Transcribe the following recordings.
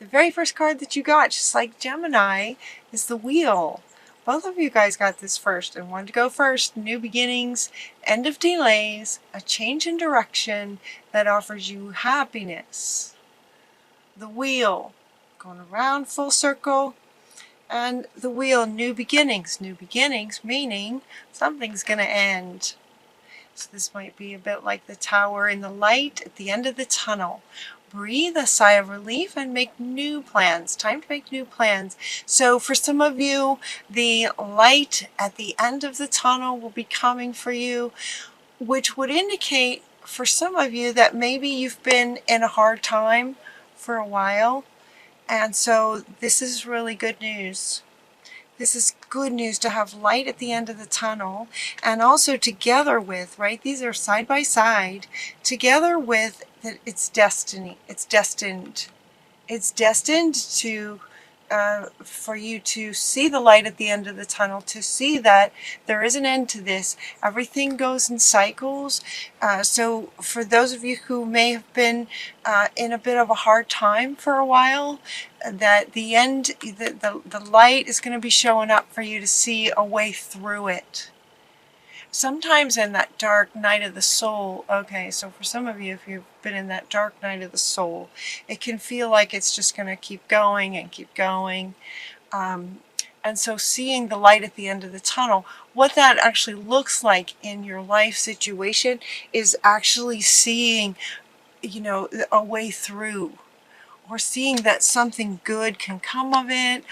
The very first card that you got, just like Gemini, is the Wheel. Both of you guys got this first and wanted to go first. New beginnings, end of delays, a change in direction that offers you happiness. The Wheel, going around full circle. And the Wheel, new beginnings. New beginnings meaning something's going to end. So this might be a bit like the Tower in the light at the end of the tunnel. Breathe a sigh of relief and make new plans. Time to make new plans. So for some of you, the light at the end of the tunnel will be coming for you, which would indicate for some of you that maybe you've been in a hard time for a while. And so this is really good news. This is good news to have light at the end of the tunnel, and also together with, right, these are side by side, together with that it's destiny. It's destined. It's destined to for you to see the light at the end of the tunnel, to see that there is an end to this. Everything goes in cycles. So for those of you who may have been in a bit of a hard time for a while, that the end, the light is going to be showing up for you to see a way through it. Sometimes in that dark night of the soul, okay, so for some of you, if you've been in that dark night of the soul, it can feel like it's just going to keep going and keep going. And so seeing the light at the end of the tunnel, what that actually looks like in your life situation is actually seeing, you know, a way through, or seeing that something good can come of it,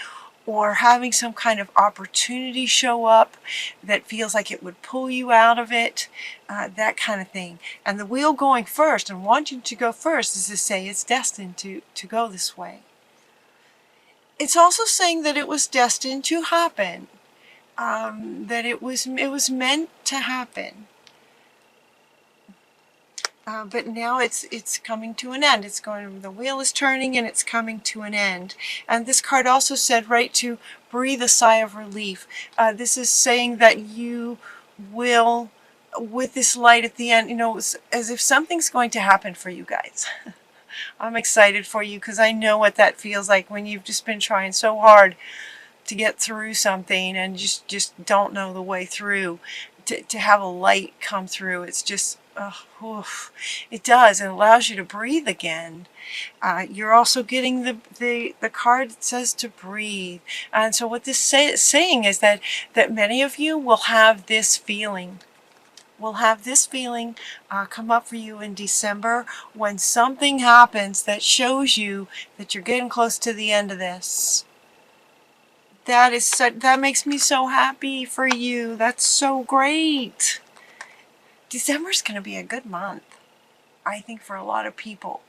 or having some kind of opportunity show up that feels like it would pull you out of it, that kind of thing. And the Wheel going first and wanting to go first is to say it's destined to go this way. It's also saying that it was destined to happen, that it was meant to happen. But now it's coming to an end. It's going. The wheel is turning and it's coming to an end. And this card also said, right, to breathe a sigh of relief. This is saying that you will, with this light at the end, you know, as if something's going to happen for you guys. I'm excited for you because I know what that feels like when you've just been trying so hard to get through something and just don't know the way through. To have a light come through, it's just, it does. It allows you to breathe again. You're also getting the card that says to breathe. And so what this saying is that many of you will have this feeling. Will have this feeling come up for you in December when something happens that shows you that you're getting close to the end of this. That makes me so happy for you. That's so great. December's going to be a good month, I think, for a lot of people.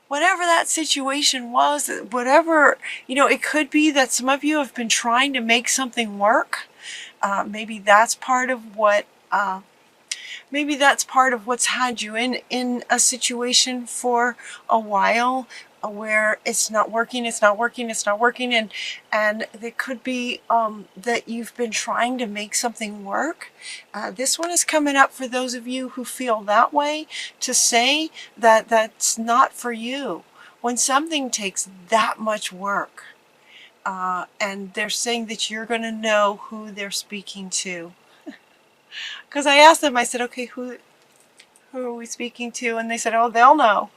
Whatever that situation was, whatever, you know, it could be that some of you have been trying to make something work. Maybe that's part of what, maybe that's part of what's had you in a situation for a while, where it's not working, and it could be that you've been trying to make something work. This one is coming up for those of you who feel that way, to say that that's not for you. When something takes that much work, and they're saying that you're going to know who they're speaking to. Because I asked them, I said, okay, who are we speaking to? And they said, oh, they'll know.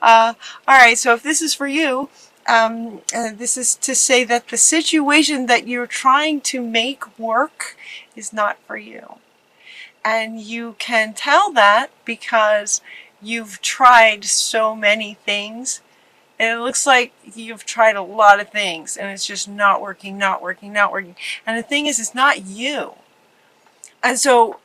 All right, so if this is for you, this is to say that the situation that you're trying to make work is not for you. And you can tell that because you've tried so many things. And it looks like you've tried a lot of things and it's just not working. And the thing is, it's not you. And so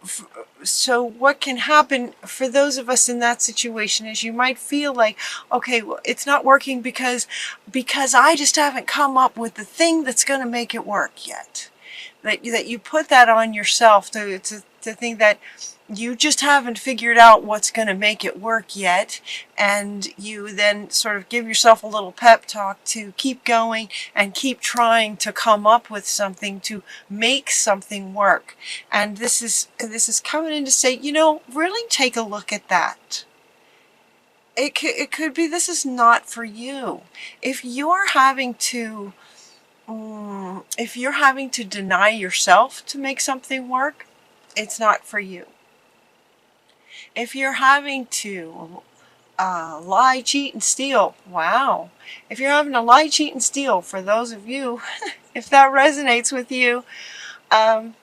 what can happen for those of us in that situation is you might feel like, okay, well, it's not working because I just haven't come up with the thing that's going to make it work yet. That you put that on yourself to think that you just haven't figured out what's going to make it work yet, and you then sort of give yourself a little pep talk to keep going and keep trying to come up with something to make something work. And this is coming in to say, you know, really take a look at that. it could be this is not for you. If you're having to if you're having to deny yourself to make something work, it's not for you. If you're having to lie, cheat, and steal, wow. If you're having to lie, cheat, and steal, for those of you, if that resonates with you, then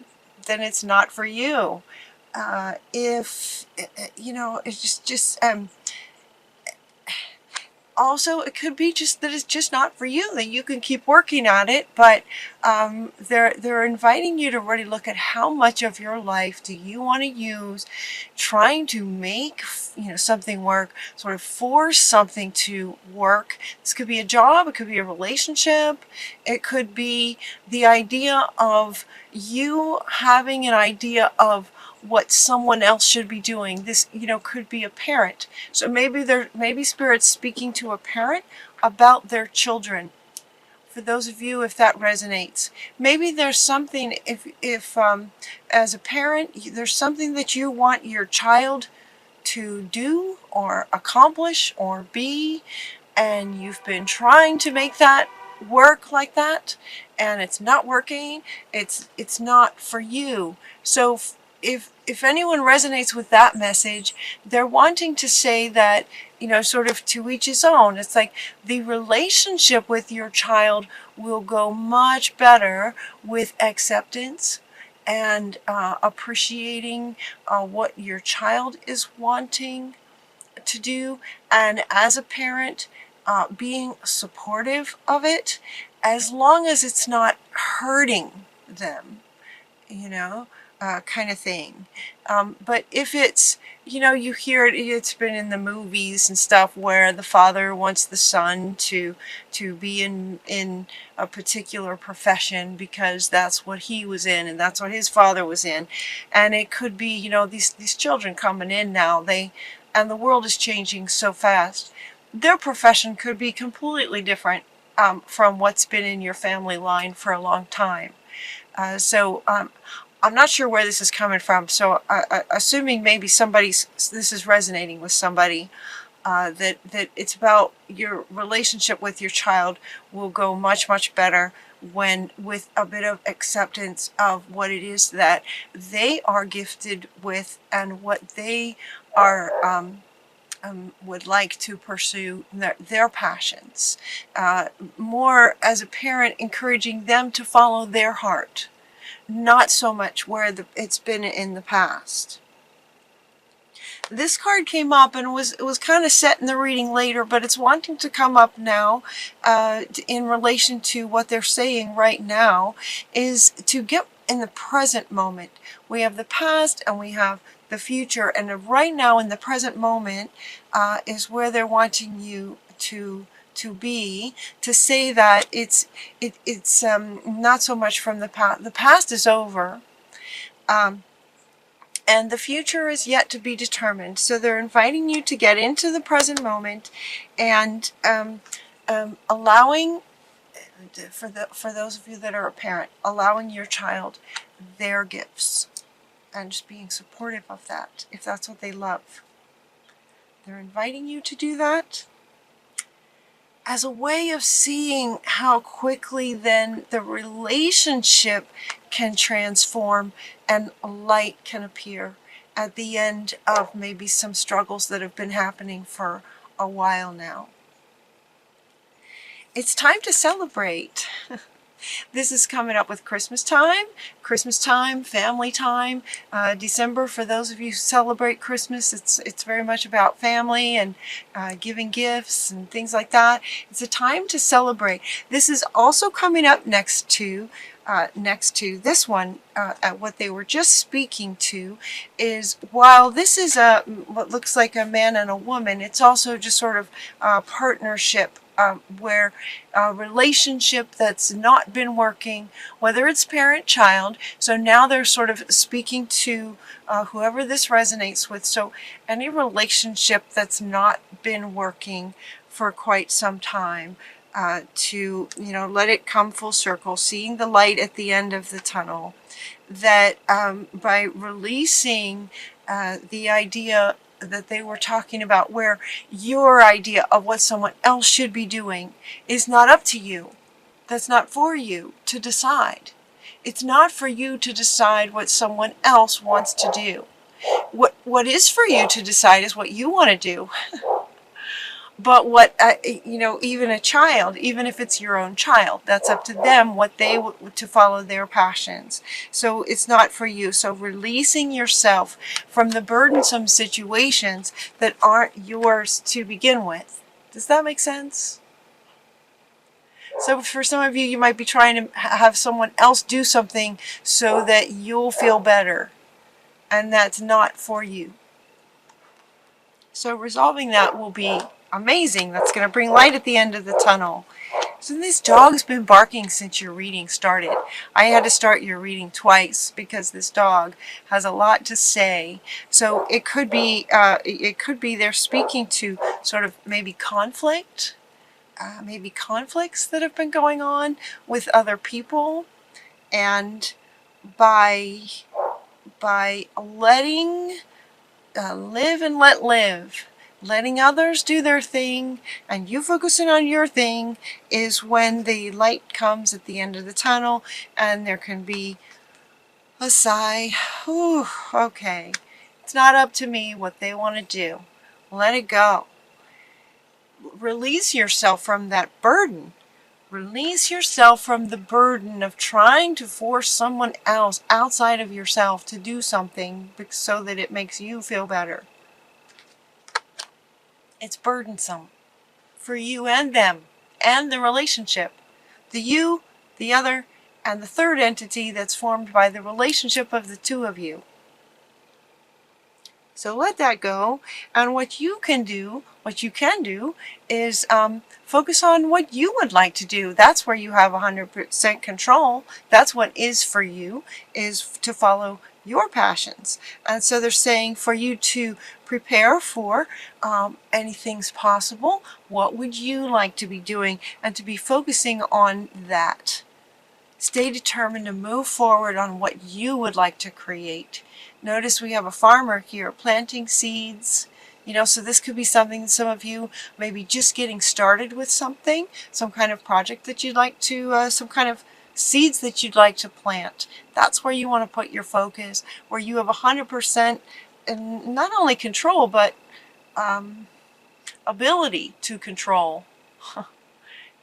it's not for you. If, you know, it's just also, it could be just that it's just not for you, that you can keep working at it, but they're inviting you to really look at how much of your life do you want to use trying to make, you know, something work, sort of force something to work. This could be a job, it could be a relationship, it could be the idea of you having an idea of what someone else should be doing. This, you know, could be a parent. So maybe Spirit's speaking to a parent about their children. For those of you, if that resonates, maybe there's something, if as a parent, there's something that you want your child to do or accomplish or be, and you've been trying to make that work like that, and it's not working. It's not for you. So if anyone resonates with that message, they're wanting to say that, you know, sort of to each his own. It's like the relationship with your child will go much better with acceptance and appreciating what your child is wanting to do, and as a parent, being supportive of it, as long as it's not hurting them, you know, kind of thing. But if it's, you know, you hear it, it's been in the movies and stuff where the father wants the son to be in a particular profession because that's what he was in and that's what his father was in. And it could be, you know, these children coming in now, and the world is changing so fast. Their profession could be completely different from what's been in your family line for a long time. So I'm not sure where this is coming from. So assuming maybe this is resonating with somebody, that it's about your relationship with your child will go much, much better when with a bit of acceptance of what it is that they are gifted with and what they are would like to pursue their passions. More as a parent, encouraging them to follow their heart, not so much where it's been in the past. This card came up and it was kind of set in the reading later, but it's wanting to come up now in relation to what they're saying right now, is to get in the present moment. We have the past and we have the future, and right now in the present moment is where they're wanting you to be, to say that it's not so much from the past. The past is over. And the future is yet to be determined. So they're inviting you to get into the present moment and allowing, for those of you that are a parent, allowing your child their gifts and just being supportive of that, if that's what they love. They're inviting you to do that as a way of seeing how quickly then the relationship can transform and light can appear at the end of maybe some struggles that have been happening for a while now. It's time to celebrate. This is coming up with Christmas time, family time. December, for those of you who celebrate Christmas, it's very much about family and giving gifts and things like that. It's a time to celebrate. This is also coming up next to this one. What they were just speaking to is, while this is what looks like a man and a woman, it's also just sort of a partnership. Where a relationship that's not been working, whether it's parent-child, so now they're sort of speaking to whoever this resonates with. So any relationship that's not been working for quite some time, to, you know, let it come full circle, seeing the light at the end of the tunnel, that by releasing the idea that they were talking about, where your idea of what someone else should be doing is not up to you. That's not for you to decide. It's not for you to decide what someone else wants to do. What is for you to decide is what you want to do. But what, even a child, even if it's your own child, that's up to them what they to follow their passions. So it's not for you. So releasing yourself from the burdensome situations that aren't yours to begin with. Does that make sense? So for some of you, you might be trying to have someone else do something so that you'll feel better. And that's not for you. So resolving that will be amazing. That's going to bring light at the end of the tunnel. So this dog's been barking since your reading started. I had to start your reading twice because this dog has a lot to say. So it could be they're speaking to sort of maybe conflict, maybe conflicts that have been going on with other people, and by letting live and let live, letting others do their thing and you focusing on your thing, is when the light comes at the end of the tunnel and there can be a sigh. Whew, okay, it's not up to me what they want to do. Let it go. Release yourself from that burden. Release yourself from the burden of trying to force someone else outside of yourself to do something so that it makes you feel better. It's burdensome for you and them and the relationship. The you, the other, and the third entity that's formed by the relationship of the two of you. So let that go, and what you can do is focus on what you would like to do. That's where you have 100% control. That's what is for you, is to follow your passions. And so they're saying for you to prepare for anything's possible. What would you like to be doing? And to be focusing on that. Stay determined to move forward on what you would like to create. Notice we have a farmer here planting seeds. So this could be something some of you may be just getting started with something, some kind of project that you'd like to, some kind of seeds that you'd like to plant. That's where you want to put your focus, where you have 100% and not only control, but ability to control,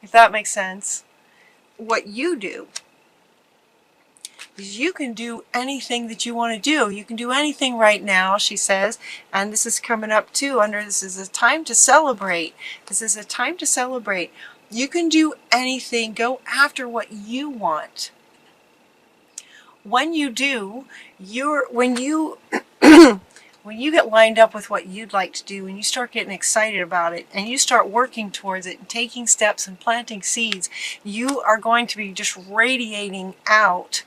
if that makes sense. What you do is you can do anything that you want to do. You can do anything right now, she says. And this is coming up too under this is a time to celebrate. This is a time to celebrate. You can do anything. Go after what you want. When you do, when you get lined up with what you'd like to do and you start getting excited about it and you start working towards it and taking steps and planting seeds, you are going to be just radiating out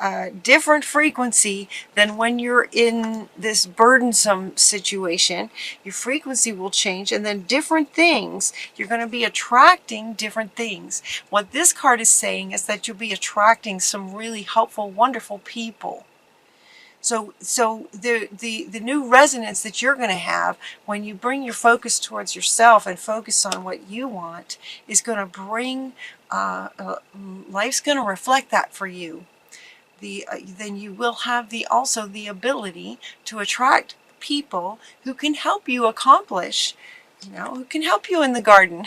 a different frequency than when you're in this burdensome situation. Your frequency will change, and then different things, you're going to be attracting different things. What this card is saying is that you'll be attracting some really helpful, wonderful people. So the new resonance that you're going to have when you bring your focus towards yourself and focus on what you want is going to bring, life's going to reflect that for you. Then you will have also the ability to attract people who can help you accomplish, who can help you in the garden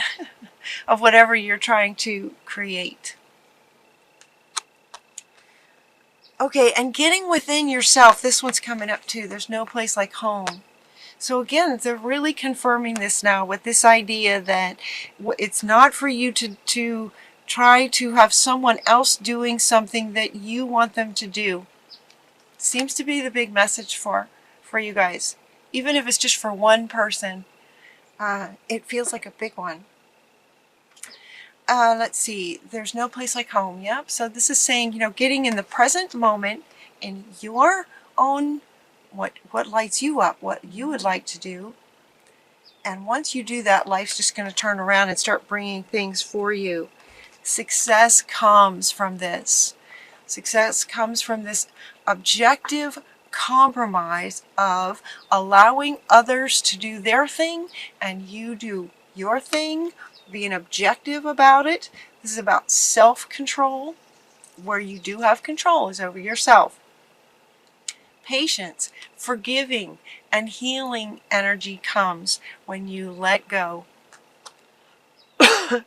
of whatever you're trying to create. Okay, and getting within yourself, this one's coming up too. There's no place like home. So again, they're really confirming this now with this idea that it's not for you to try to have someone else doing something that you want them to do. Seems to be the big message for you guys. Even if it's just for one person, it feels like a big one. Let's see, there's no place like home. Yep. So this is saying, getting in the present moment in your own, what lights you up, what you would like to do. And once you do that, life's just going to turn around and start bringing things for you. Success comes from this. Success comes from this objective compromise of allowing others to do their thing and you do your thing, being objective about it. This is about self-control. Where you do have control is over yourself. Patience, forgiving, and healing energy comes when you let go.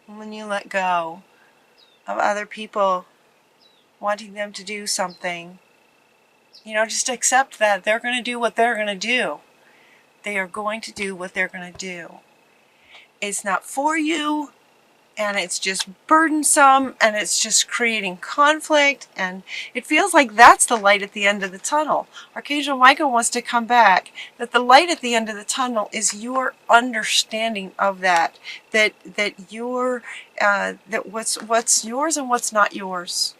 When you let go of other people wanting them to do something. You know, just accept that they're going to do what they're going to do. They are going to do what they're going to do. It's not for you, and it's just burdensome, and it's just creating conflict, and it feels like that's the light at the end of the tunnel. Archangel Michael wants to come back, that the light at the end of the tunnel is your understanding of that your that what's yours and what's not yours.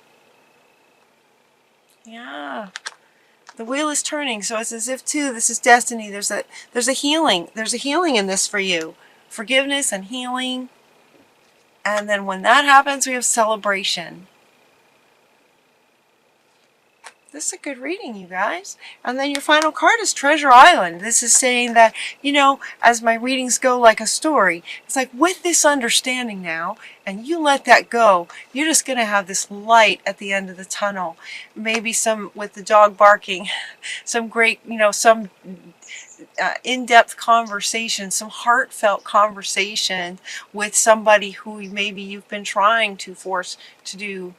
Yeah. The wheel is turning, so it's as if too this is destiny. There's a healing. There's a healing in this for you. Forgiveness and healing. And then when that happens, we have celebration. This is a good reading, you guys. And then your final card is Treasure Island. This is saying that, you know, as my readings go like a story, it's like with this understanding now, and you let that go, you're just going to have this light at the end of the tunnel. Maybe some, with the dog barking, some great, you know, some in-depth conversation, some heartfelt conversation with somebody who maybe you've been trying to force to do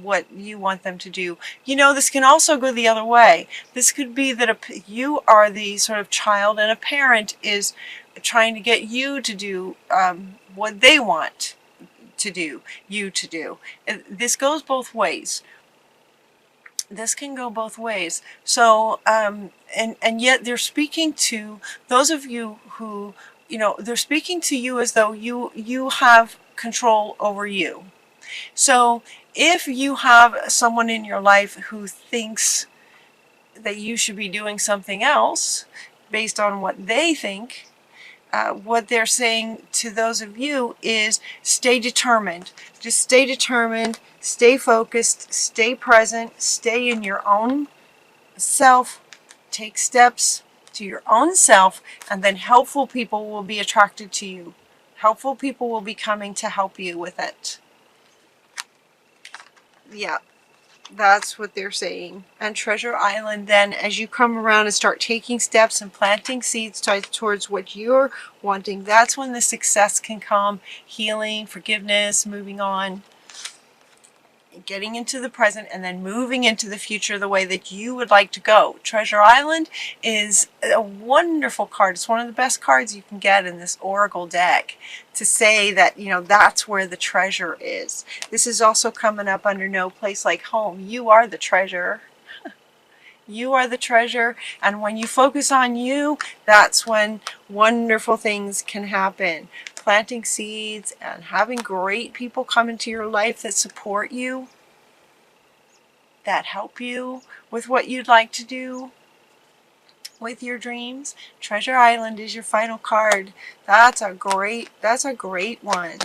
what you want them to do. You know, this can also go the other way. This could be that you are the sort of child and a parent is trying to get you to do what they want to do, you to do. This goes both ways. This can go both ways. So, and yet they're speaking to those of you who, you know, they're speaking to you as though you have control over you. So if you have someone in your life who thinks that you should be doing something else based on what they think, what they're saying to those of you is stay determined. Just stay determined, stay focused, stay present, stay in your own self, take steps to your own self, and then helpful people will be attracted to you. Helpful people will be coming to help you with it. Yeah, that's what they're saying. And Treasure Island, then, as you come around and start taking steps and planting seeds towards what you're wanting, that's when the success can come. Healing, forgiveness, moving on, getting into the present, and then moving into the future the way that you would like to go. Treasure Island is a wonderful card. It's one of the best cards you can get in this Oracle deck to say that, you know, that's where the treasure is. This is also coming up under No Place Like Home. You are the treasure. You are the treasure, and when you focus on you, that's when wonderful things can happen. Planting seeds and having great people come into your life that support you, that help you with what you'd like to do with your dreams. Treasure Island is your final card. That's a great one.